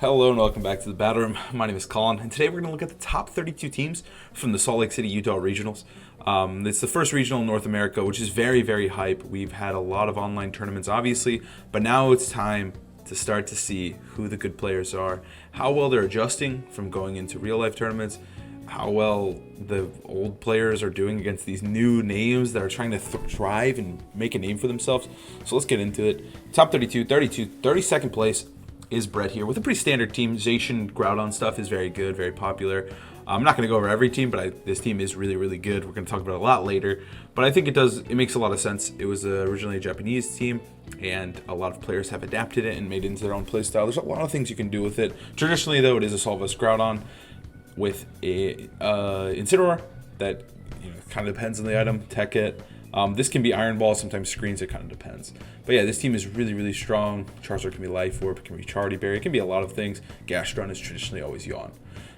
Hello and welcome back to the Battle Room. My name is Colin, and today we're going to look at the top 32 teams from the Salt Lake City, Utah regionals. It's the first regional in North America, which is very, very hype. We've had a lot of online tournaments, obviously, but now it's time to start to see who the good players are, how well they're adjusting from going into real-life tournaments, how well the old players are doing against these new names that are trying to thrive and make a name for themselves. So let's get into it. Top 32, 32, 32nd place is Brett here with a pretty standard team. Zane Groudon stuff is very good, very popular. I'm not going to go over every team, but this team is really, really good. We're going to talk about it a lot later, but I think it makes a lot of sense. It was originally a Japanese team, and a lot of players have adapted it and made it into their own playstyle. There's a lot of things you can do with it. Traditionally, though, it is a Solvus Groudon with a Incineroar that kind of depends on the item. Tech it. This can be Iron Ball, sometimes Screens, it kind of depends. But yeah, this team is really, really strong. Charizard can be Life Orb, it can be Charity Berry, it can be a lot of things. Gastron is traditionally always Yawn.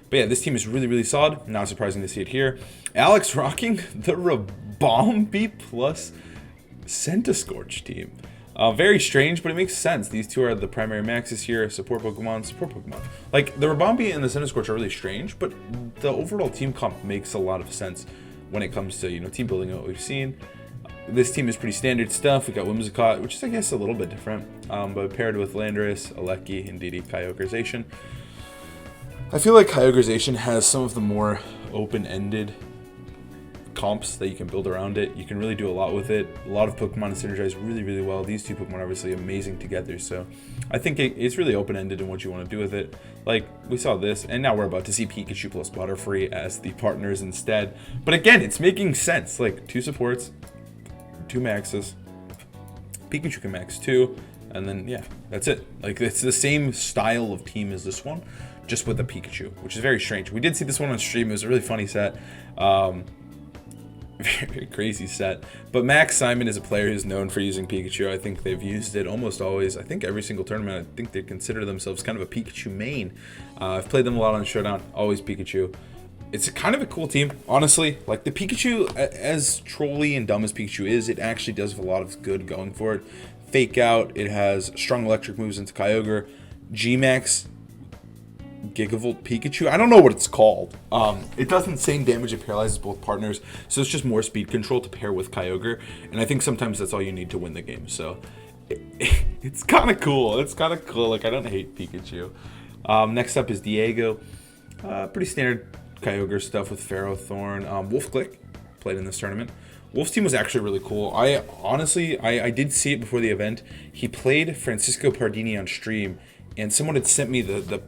But yeah, this team is really, really solid. Not surprising to see it here. Alex rocking the Rabombi plus Centiskorch team. Very strange, but it makes sense. These two are the primary maxes here. Support Pokemon. Like, the Rabombi and the Centiskorch are really strange, but the overall team comp makes a lot of sense when it comes to, team building and what we've seen. This team is pretty standard stuff. We got Whimsicott, which is, I guess, a little bit different, but paired with Landorus, Alecki, and DD Kyogreization. I feel like Kyogreization has some of the more open-ended comps that you can build around it. You can really do a lot with it. A lot of Pokemon synergize really, really well. These two Pokemon are obviously amazing together, so I think it's really open-ended in what you want to do with it. Like, we saw this, and now we're about to see Pikachu plus Butterfree as the partners instead. But again, it's making sense. Like, two supports, two maxes. Pikachu can max too, and then, yeah, that's it. Like, it's the same style of team as this one, just with a Pikachu, which is very strange. We did see this one on stream. It was a really funny set. Very crazy set. But Max Simon is a player who's known for using Pikachu. I think they've used it almost always. I think every single tournament, I think they consider themselves kind of a Pikachu main. I've played them a lot on Showdown, always Pikachu. It's kind of a cool team, honestly. Like, the Pikachu, as trolly and dumb as Pikachu is, it actually does have a lot of good going for it. Fake Out, it has strong electric moves into Kyogre. G-Max, Gigavolt Pikachu, I don't know what it's called. It does insane damage, it paralyzes both partners, so it's just more speed control to pair with Kyogre, and I think sometimes that's all you need to win the game, so it's kind of cool. Like, I don't hate Pikachu. Next up is Diego. Pretty standard Kyogre stuff with Ferrothorn. Wolf Click played in this tournament. Wolf's team was actually really cool. I did see it before the event. He played Francisco Pardini on stream, and someone had sent me the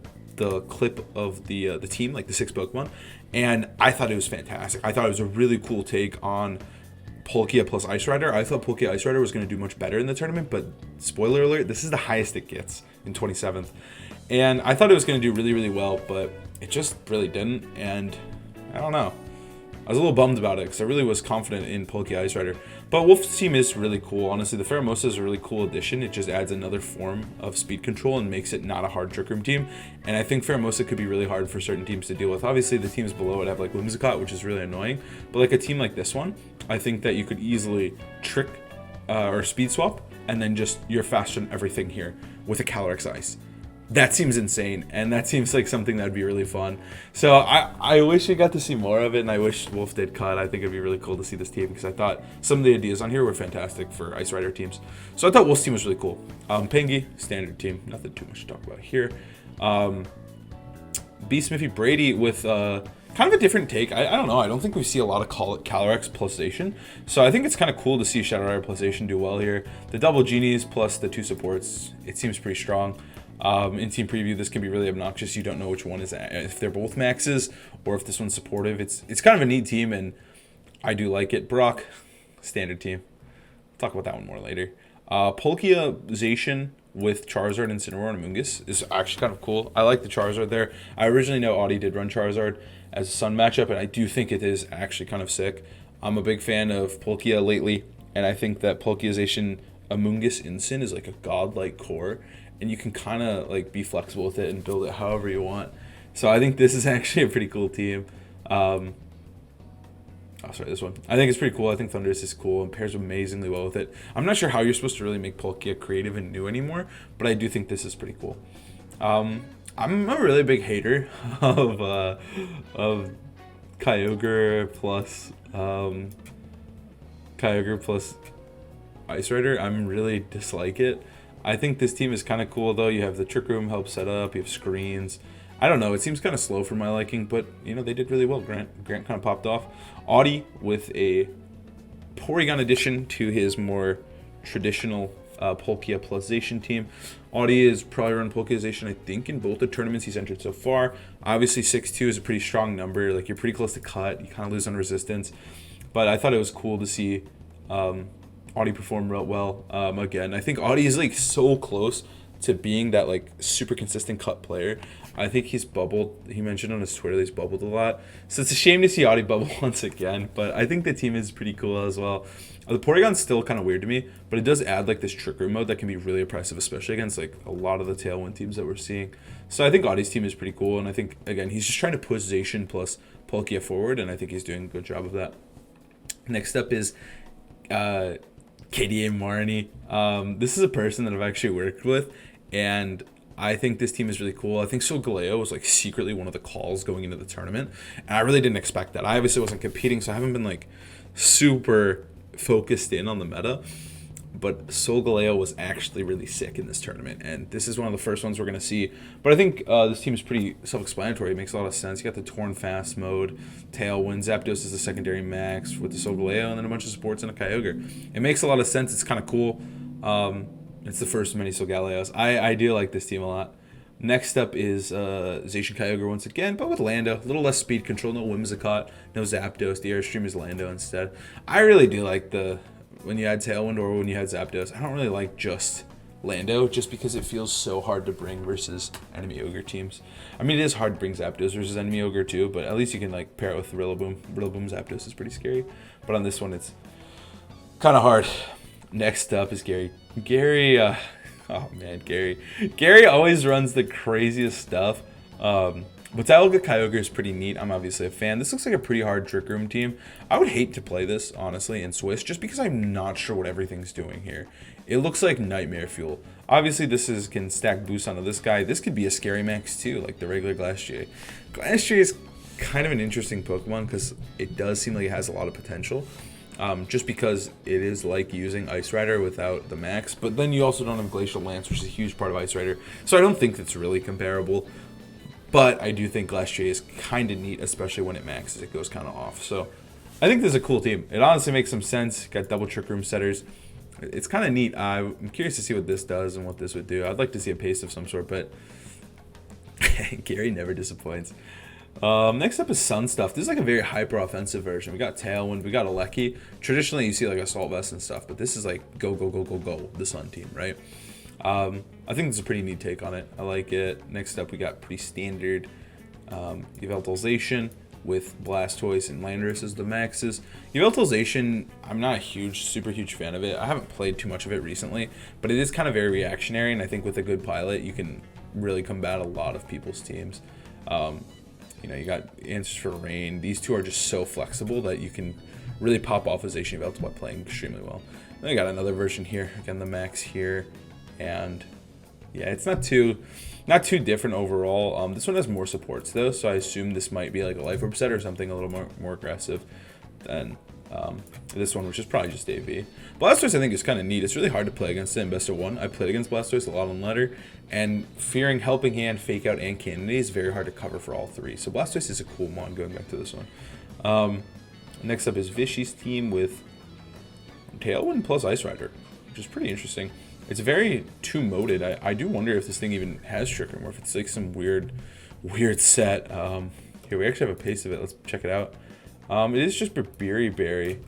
clip of the team, like the 6 Pokemon, and I thought it was fantastic. I thought it was a really cool take on Palkia plus Ice Rider. I thought Palkia Ice Rider was going to do much better in the tournament, but spoiler alert, this is the highest it gets in 27th. And I thought it was going to do really, really well, but it just really didn't, and I don't know. I was a little bummed about it because I really was confident in Palkia Ice Rider. But Wolf's team is really cool. Honestly, the Pheromosa is a really cool addition. It just adds another form of speed control and makes it not a hard Trick Room team. And I think Pheromosa could be really hard for certain teams to deal with. Obviously, the teams below it have like Whimsicott, which is really annoying. But like a team like this one, I think that you could easily trick or speed swap, and then just you're faster than everything here with a Calyrex Ice. That seems insane, and that seems like something that would be really fun. So I wish we got to see more of it, and I wish Wolf did cut. I think it'd be really cool to see this team, because I thought some of the ideas on here were fantastic for Ice Rider teams. So I thought Wolf's team was really cool. Pengi, standard team, nothing too much to talk about here. B. Smithy Brady with kind of a different take. I don't know. I don't think we see a lot of Calyrex plus Station. So I think it's kind of cool to see Shadow Rider plus Station do well here. The double Genies plus the 2 supports, it seems pretty strong. In team preview, this can be really obnoxious. You don't know which one is, if they're both maxes or if this one's supportive. It's kind of a neat team, and I do like it. Brock, standard team. Talk about that one more later. Palkia with Charizard and Incineroar and Amoonguss is actually kind of cool. I like the Charizard there. I originally know Audie did run Charizard as a Sun matchup, and I do think it is actually kind of sick. I'm a big fan of Palkia lately, and I think that Palkiazation Amoonguss Incin is like a godlike core, and you can kind of like be flexible with it and build it however you want. So I think this is actually a pretty cool team. This one. I think it's pretty cool. I think Thundurus is cool and pairs amazingly well with it. I'm not sure how you're supposed to really make Palkia creative and new anymore, but I do think this is pretty cool. I'm a really big hater of Kyogre plus Ice Rider. I'm really dislike it. I think this team is kind of cool though. You have the Trick Room help set up. You have screens. I don't know. It seems kind of slow for my liking, but they did really well. Grant kind of popped off. Audi with a Porygon addition to his more traditional Palkia plus Zation team. Audi is probably run Palkia I think in both the tournaments he's entered so far. Obviously 6'2" is a pretty strong number. Like you're pretty close to cut. You kind of lose on resistance. But I thought it was cool to see Audi perform real well again. I think Audi is like so close to being that like super consistent cut player. I think he's bubbled. He mentioned on his Twitter that he's bubbled a lot. So it's a shame to see Audi bubble once again. But I think the team is pretty cool as well. The Porygon's still kind of weird to me, but it does add like this Trick Room mode that can be really oppressive, especially against like a lot of the Tailwind teams that we're seeing. So I think Audi's team is pretty cool, and I think again he's just trying to push Zation plus Palkia forward, and I think he's doing a good job of that. Next up is KDA Marnie. This is a person that I've actually worked with, and I think this team is really cool. I think Solgaleo was like secretly one of the calls going into the tournament, and I really didn't expect that. I obviously wasn't competing, so I haven't been like super focused in on the meta, but Solgaleo was actually really sick in this tournament, and this is one of the first ones we're going to see. But I think this team is pretty self-explanatory. It makes a lot of sense. You got the Torn Fast mode, Tailwind, Zapdos is the secondary max with the Solgaleo, and then a bunch of supports and a Kyogre. It makes a lot of sense. It's kind of cool. It's the first of many Solgaleos. I do like this team a lot. Next up is Zation Kyogre once again, but with Lando. A little less speed control, no Whimsicott, no Zapdos. The Airstream is Lando instead. I really do like when you had Tailwind or when you had Zapdos. I don't really like just Lando, just because it feels so hard to bring versus enemy Ogre teams. I mean, it is hard to bring Zapdos versus enemy Ogre too, but at least you can like pair it with Rillaboom. Rillaboom Zapdos is pretty scary, but on this one it's kind of hard. Next up is Gary. Oh man, Gary always runs the craziest stuff. But Dialga Kyogre is pretty neat. I'm obviously a fan. This looks like a pretty hard Trick Room team. I would hate to play this, honestly, in Swiss, just because I'm not sure what everything's doing here. It looks like Nightmare Fuel. Obviously, can stack boost onto this guy. This could be a scary max, too, like the regular Glastrier. Glastrier is kind of an interesting Pokemon, because it does seem like it has a lot of potential. Just because it is like using Ice Rider without the max, but then you also don't have Glacial Lance, which is a huge part of Ice Rider, so I don't think it's really comparable, but I do think Glastrier is kind of neat, especially when it maxes, it goes kind of off, so I think this is a cool team. It honestly makes some sense. Got double Trick Room setters. It's kind of neat. I'm curious to see what this does and what this would do. I'd like to see a paste of some sort, but Gary never disappoints. Next up is Sun Stuff. This is like a very hyper offensive version. We got Tailwind, we got Alecki. Traditionally you see like Assault Vest and stuff, but this is like go, the Sun team, right? I think it's a pretty neat take on it. I like it. Next up we got pretty standard Yveltalzation with Blastoise and Landorus as the maxes. Yveltalzation, I'm not a super huge fan of it. I haven't played too much of it recently, but it is kind of very reactionary, and I think with a good pilot you can really combat a lot of people's teams. You got Answers for Rain. These two are just so flexible that you can really pop off as Zation Yveltal by playing extremely well. Then I got another version here, again the max here, and yeah, it's not too different overall. This one has more supports though, so I assume this might be like a Life Orb set or something a little more aggressive than this one, which is probably just AV. Blastoise I think is kind of neat. It's really hard to play against it in best of one. I played against Blastoise a lot on ladder, and fearing Helping Hand, Fake Out, and Candy is very hard to cover for all three. So Blastoise is a cool mon going back to this one. Next up is Vishy's team with Tailwind plus Ice Rider, which is pretty interesting. It's very two-moded. I do wonder if this thing even has Trick Room, or if it's like some weird set. Here, we actually have a paste of it. Let's check it out. It is just Berry,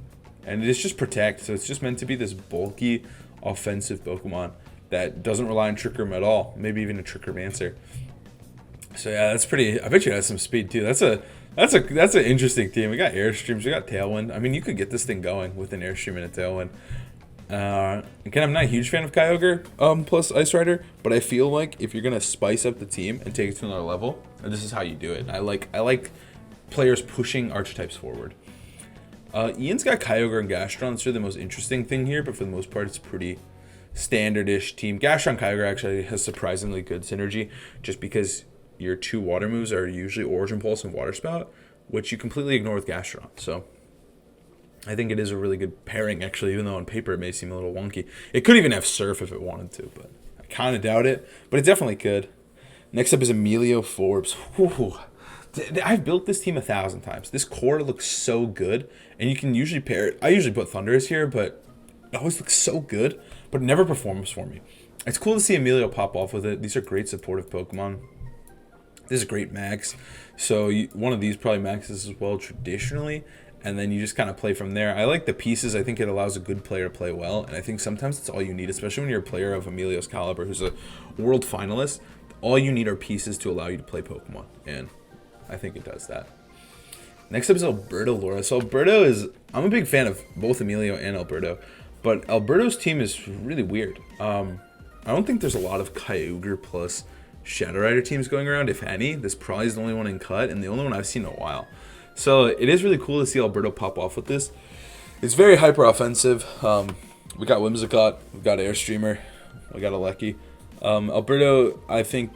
and it is just Protect, so it's just meant to be this bulky, offensive Pokemon that doesn't rely on Trick Room at all, maybe even a Trick Room answer. So yeah, that's pretty. I bet you it has some speed too. That's an interesting team. We got Airstreams, we got Tailwind. I mean, you could get this thing going with an Airstream and a Tailwind. Again, I'm not a huge fan of Kyogre plus Ice Rider, but I feel like if you're gonna spice up the team and take it to another level, this is how you do it. I like players pushing archetypes forward. Ian's got Kyogre and Gastron. It's really the most interesting thing here, but for the most part, it's pretty standard-ish team. Gastron Kyogre actually has surprisingly good synergy, just because your 2 water moves are usually Origin Pulse and Water Spout, which you completely ignore with Gastrodon. So I think it is a really good pairing, actually, even though on paper it may seem a little wonky. It could even have Surf if it wanted to, but I kind of doubt it. But it definitely could. Next up is Emilio Forbes. Whew. I've built this team 1,000 times. This core looks so good, and you can usually pair it. I usually put Thundurus here, but it always looks so good, but it never performs for me. It's cool to see Emilio pop off with it. These are great supportive Pokemon. This is great max. So one of these probably maxes as well traditionally, and then you just kind of play from there. I like the pieces. I think it allows a good player to play well, and I think sometimes it's all you need, especially when you're a player of Emilio's caliber who's a world finalist. All you need are pieces to allow you to play Pokemon, and I think it does that. Next up is Alberta Laura. So Alberto is, I'm a big fan of both Emilio and Alberto, but Alberto's team is really weird. I don't think there's a lot of Kyogre plus Shadow Rider teams going around, if any. This probably is the only one in cut, and the only one I've seen in a while. So it is really cool to see Alberto pop off with this. It's very hyper offensive. We got Whimsicott, we got Airstreamer, we got Alecki. Alberto, I think,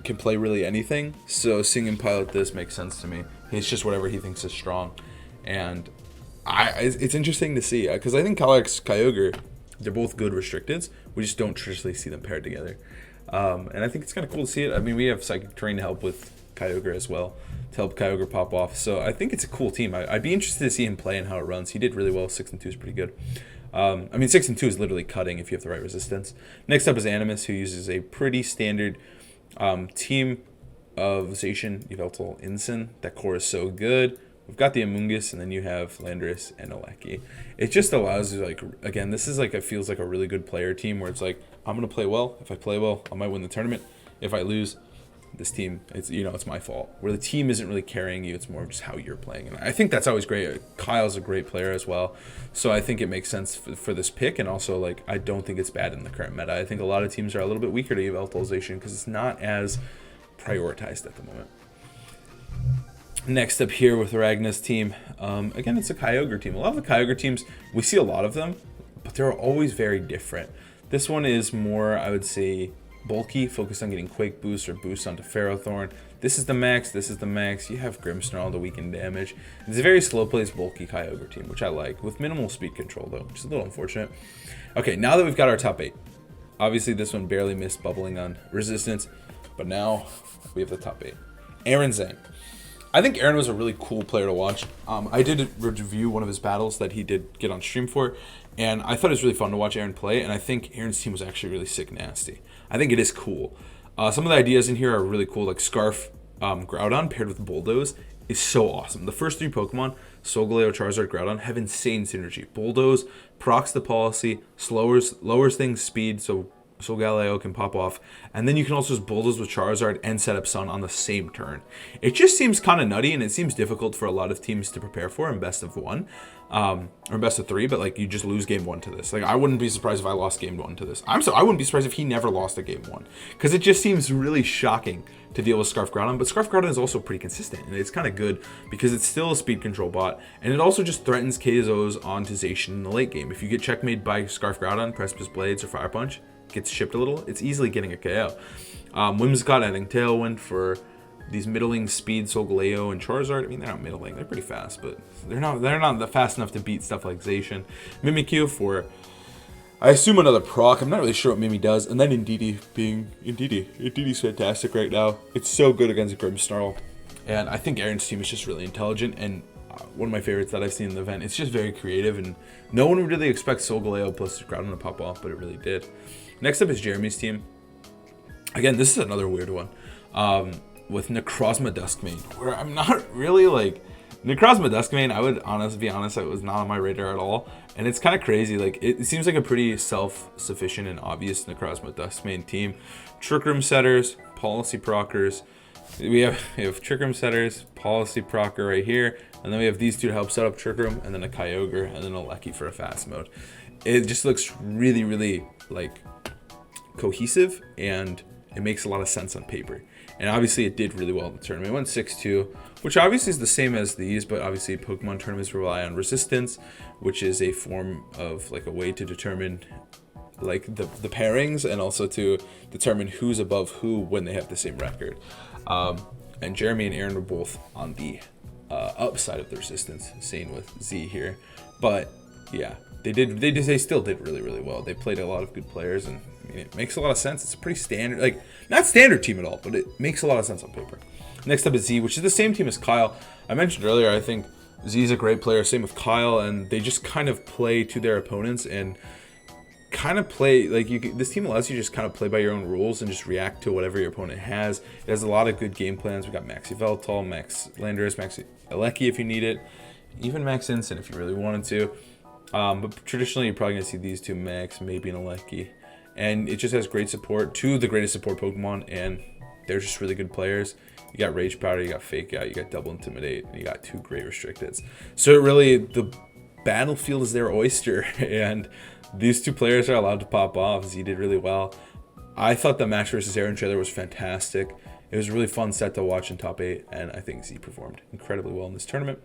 can play really anything, so seeing him pilot this makes sense to me. It's just whatever he thinks is strong, and it's interesting to see, because I think Calyrex, Kyogre, they're both good restricteds. We just don't traditionally see them paired together, and I think it's kind of cool to see it. I mean, we have Psychic Terrain to help with Kyogre as well, to help Kyogre pop off, so I think it's a cool team. I'd be interested to see him play and how it runs. He did really well. 6 and 2 is pretty good. I mean, 6 and 2 is literally cutting if you have the right resistance. Next up is Animus, who uses a pretty standard team of Zacian, Yveltal, Incin. That core is so good. We've got the Amoonguss, and then you have Landorus and Alecki. It just allows you, like, again, this is like, it feels like a really good player team where it's like, I'm going to play well. If I play well, I might win the tournament. If I lose, this team, it's, you know, it's my fault. Where the team isn't really carrying you, it's more just how you're playing. And I think that's always great. Kyle's a great player as well. So I think it makes sense for this pick. And also, like, I don't think it's bad in the current meta. I think a lot of teams are a little bit weaker to Yveltalization because it's not as prioritized at the moment. Next up here with Ragna's team, again, it's a Kyogre team. A lot of the Kyogre teams, we see a lot of them, but they're always very different. This one is more, I would say, bulky, focused on getting Quake Boost or Boost onto Ferrothorn. This is the max, this is the max. You have Grimmsnarl to weaken damage. It's a very slow-paced, bulky Kyogre team, which I like, with minimal speed control, though, which is a little unfortunate. Okay, now that we've got our top 8, obviously this one barely missed bubbling on resistance, but now we have the top 8. Aaron Zane. I think Aaron was a really cool player to watch. I did review one of his battles that he did get on stream for, and I thought it was really fun to watch Aaron play, and I think Aaron's team was actually really sick nasty. I think it is cool. Some of the ideas in here are really cool, like Scarf Groudon paired with Bulldoze is so awesome. The first 3 Pokemon, Solgaleo, Charizard, Groudon, have insane synergy. Bulldoze procs the policy, lowers things speed, so Solgaleo can pop off, and then you can also just Bulldoze with Charizard and set up Sun on the same turn. It just seems kind of nutty, and it seems difficult for a lot of teams to prepare for in best of 1, or best of 3. But like, you just lose game 1 to this. Like, I wouldn't be surprised if I lost game 1 to this. I wouldn't be surprised if he never lost a game 1, because it just seems really shocking to deal with Scarf Groudon. But Scarf Groudon is also pretty consistent, and it's kind of good because it's still a speed control bot, and it also just threatens KOs onto Zacian in the late game. If you get checkmate by Scarf Groudon, Precipice Blades, or Fire Punch, gets shipped a little, it's easily getting a KO. Whimsicott adding Tailwind for these middling speed Solgaleo and Charizard. I mean, they're not middling, they're pretty fast, but they're not that fast enough to beat stuff like Zacian. Mimikyu for, I assume, another proc. I'm not really sure what Mimi does. And then Indeedee being Indeedee. Indeedee's fantastic right now. It's so good against Grimmsnarl. And I think Aaron's team is just really intelligent, and one of my favorites that I've seen in the event. It's just very creative, and no one would really expect Solgaleo plus Groudon to pop off, but it really did. Next up is Jeremy's team. Again, this is another weird one. With Necrozma Duskmane, where I'm not really like... Necrozma Duskmane, I would be honest, it was not on my radar at all. And it's kind of crazy. Like, it seems like a pretty self-sufficient and obvious Necrozma Duskmane team. Trick Room Setters, Policy Proccers. We have Trick Room Setters, Policy Procker right here. And then we have these 2 to help set up Trick Room, and then a Kyogre, and then a Alecki for a fast mode. It just looks really, really, like, cohesive, and it makes a lot of sense on paper. And obviously it did really well in the tournament. It went 6-2, which obviously is the same as these, but obviously Pokemon tournaments rely on resistance, which is a form of, like, a way to determine like the pairings and also to determine who's above who when they have the same record. And Jeremy and Aaron were both on the upside of the resistance, same with Z here. But yeah, they still did really, really well. They played a lot of good players, and I mean, it makes a lot of sense. It's a pretty standard, like not standard team at all, but it makes a lot of sense on paper. Next up is Z, which is the same team as Kyle. I mentioned earlier, I think Z is a great player, same with Kyle, and they just kind of play to their opponents and kind of play like this team allows you to just kind of play by your own rules and just react to whatever your opponent has. It has a lot of good game plans. We got Maxi Veltal, Max Landers, Maxi Alecki if you need it, even Max Instant if you really wanted to. But traditionally you're probably gonna see these two, Max, maybe an Alecki, and it just has great support, two of the greatest support Pokemon, and they're just really good players. You got Rage Powder, you got Fake Out, you got Double Intimidate, and you got two great Restricteds. So it really, the battlefield is their oyster, and these two players are allowed to pop off. Z did really well. I thought the match versus Aaron trailer was fantastic. It was a really fun set to watch in top 8, and I think Z performed incredibly well in this tournament.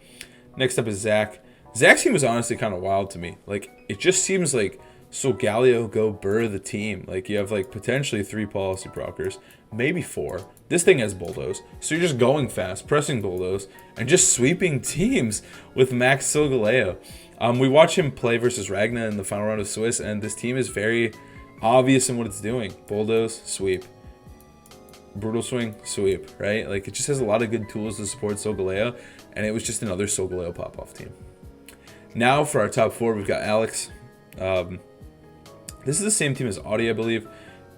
Next up is Zach. Zach's team was honestly kind of wild to me. Like, it just seems like Solgaleo go Burr the team. Like, you have like potentially 3 policy proccers, maybe 4. This thing has bulldoze, so you're just going fast, pressing bulldoze, and just sweeping teams with Max Solgaleo. We watch him play versus Ragna in the final round of Swiss, and this team is very obvious in what it's doing. Bulldoze, sweep. Brutal Swing, sweep, right? Like, it just has a lot of good tools to support Solgaleo, and it was just another Solgaleo pop-off team. Now for our top 4, we've got Alex. This is the same team as Audi, I believe.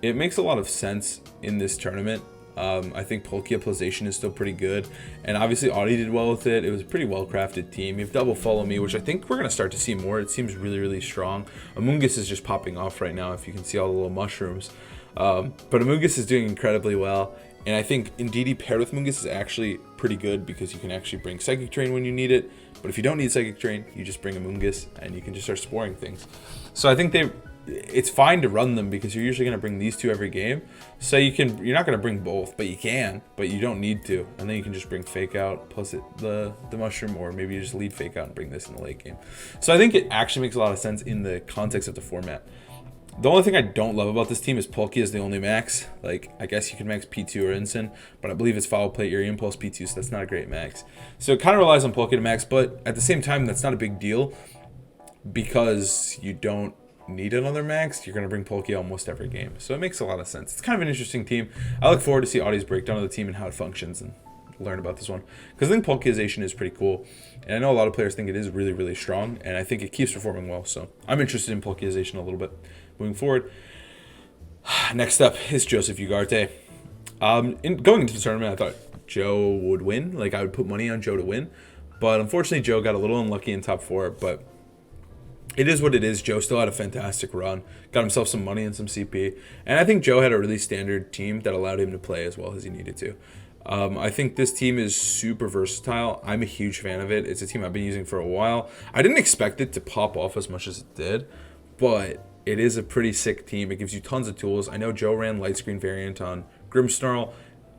It makes a lot of sense in this tournament. I think Palkia plus Zation is still pretty good. And obviously Audi did well with it. It was a pretty well-crafted team. You have Double Follow Me, which I think we're going to start to see more. It seems really, really strong. Amoonguss is just popping off right now, if you can see all the little mushrooms. But Amoonguss is doing incredibly well. And I think Indeedee paired with Amoonguss is actually pretty good because you can actually bring Psychic Terrain when you need it. But if you don't need Psychic Terrain, you just bring Amoonguss and you can just start sporing things. So I think it's fine to run them because you're usually going to bring these two every game. So you're not going to bring both, but you can, but you don't need to. And then you can just bring Fake Out plus the mushroom, or maybe you just lead Fake Out and bring this in the late game. So I think it actually makes a lot of sense in the context of the format. The only thing I don't love about this team is Palkia is the only max. Like, I guess you can max P2 or Ensign, but I believe it's Foul Play, Eerie Impulse, P2, so that's not a great max. So it kind of relies on Palkia to max, but at the same time, that's not a big deal because you don't need another max. You're going to bring Palkia almost every game. So it makes a lot of sense. It's kind of an interesting team. I look forward to see Audie's breakdown of the team and how it functions and learn about this one. Because I think Palkiazation is pretty cool. And I know a lot of players think it is really, really strong. And I think it keeps performing well. So I'm interested in Palkiazation a little bit moving forward. Next up is Joseph Ugarte. Going into the tournament, I thought Joe would win. Like, I would put money on Joe to win. But unfortunately, Joe got a little unlucky in top 4. But it is what it is. Joe still had a fantastic run. Got himself some money and some CP. And I think Joe had a really standard team that allowed him to play as well as he needed to. I think this team is super versatile. I'm a huge fan of it. It's a team I've been using for a while. I didn't expect it to pop off as much as it did. But it is a pretty sick team. It gives you tons of tools. I know Joe ran light screen variant on Grimmsnarl.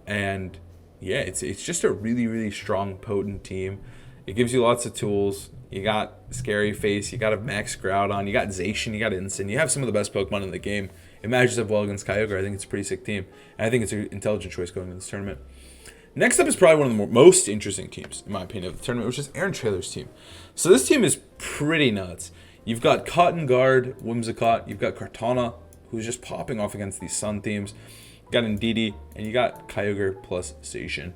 And yeah, it's just a really, really strong, potent team. It gives you lots of tools. You got Scary Face, you got a Max Groudon, you got Zacian, you got Instant. You have some of the best Pokemon in the game. It matches up well against Kyogre. I think it's a pretty sick team. And I think it's an intelligent choice going into this tournament. Next up is probably one of the most interesting teams, in my opinion, of the tournament, which is Aaron Traylor's team. So this team is pretty nuts. You've got Cotton Guard, Whimsicott. You've got Kartana, who's just popping off against these Sun teams. You got Indeedee, and you got Kyogre plus Zacian.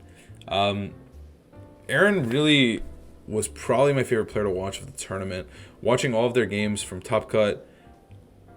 Aaron really was probably my favorite player to watch of the tournament. Watching all of their games from Top Cut,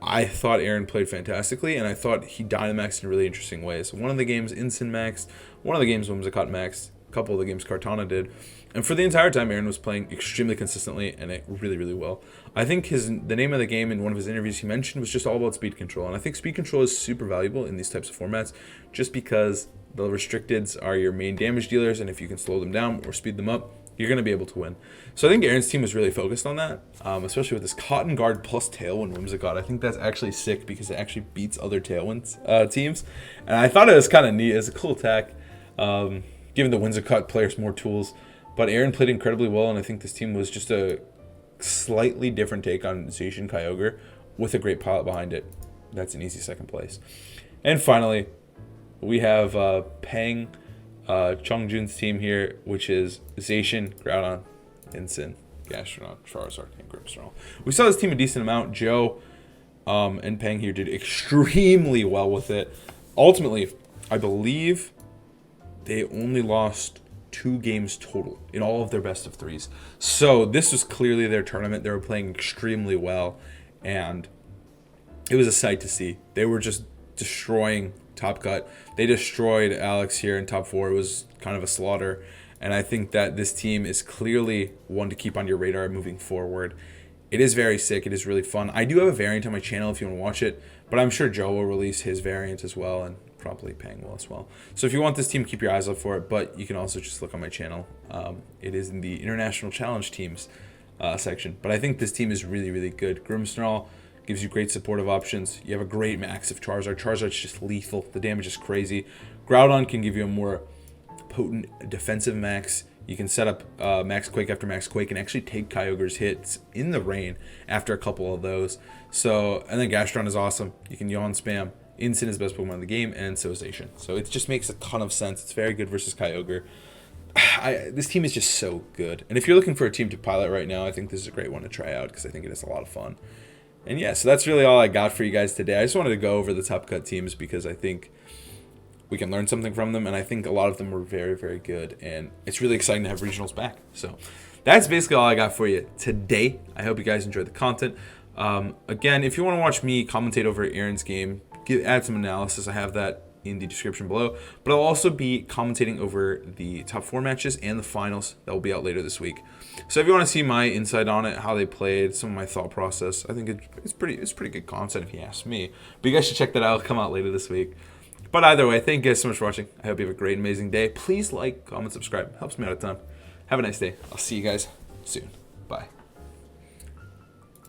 I thought Aaron played fantastically, and I thought he Dynamaxed in really interesting ways. One of the games, Instant maxed. One of the games, Whimsicott maxed. A couple of the games, Kartana did. And for the entire time, Aaron was playing extremely consistently and really, really well. I think the name of the game in one of his interviews he mentioned was just all about speed control. And I think speed control is super valuable in these types of formats just because the restricteds are your main damage dealers, and if you can slow them down or speed them up, you're going to be able to win. So I think Aaron's team was really focused on that, especially with this Cotton Guard plus Tailwind Whimsicott. I think that's actually sick because it actually beats other Tailwind teams. And I thought it was kind of neat as a cool attack, giving the Whimsicott players more tools. But Aaron played incredibly well, and I think this team was just a slightly different take on Zacian Kyogre with a great pilot behind it. That's an easy second place. And finally, we have Peng Chongjun's team here, which is Zacian, Groudon, Incin, Gastrodon, Charizard, and Grimmsnarl. We saw this team a decent amount. Joe and Peng here did extremely well with it. Ultimately, I believe they only lost 2 games total in all of their best of threes. So this was clearly their tournament. They were playing extremely well, and it was a sight to see. They were just destroying Top Cut. They destroyed Alex here in top 4. It was kind of a slaughter, and I think that this team is clearly one to keep on your radar moving forward. It is very sick. It is really fun. I do have a variant on my channel if you want to watch it, but I'm sure Joe will release his variant as well, and probably Peng will as well. So if you want this team, keep your eyes out for it, but you can also just look on my channel. It is in the International Challenge Teams section, but I think this team is really, really good. Grimmsnarl gives you great supportive options. You have a great max of Charizard. Charizard's just lethal. The damage is crazy. Groudon can give you a more potent defensive max. You can set up Max Quake after Max Quake and actually take Kyogre's hits in the rain after a couple of those. So, and then Gastrodon is awesome. You can yawn spam. Incin is the best Pokemon in the game, and so is Zacian. So it just makes a ton of sense. It's very good versus Kyogre. This team is just so good. And if you're looking for a team to pilot right now, I think this is a great one to try out because I think it is a lot of fun. And yeah, so that's really all I got for you guys today. I just wanted to go over the Top Cut teams because I think we can learn something from them, and I think a lot of them were very, very good, and it's really exciting to have regionals back. So that's basically all I got for you today. I hope you guys enjoyed the content. Again, if you want to watch me commentate over Aaron's game, add some analysis, I have that in the description below, but I'll also be commentating over the top 4 matches and the finals that will be out later this week. So if you want to see my insight on it, how they played, some of my thought process, I think it's pretty good content if you ask me. But you guys should check that out. It'll come out later this week. But either way, thank you guys so much for watching. I hope you have a great, amazing day. Please like, comment, subscribe. Helps me out a ton. Have a nice day. I'll see you guys soon. Bye.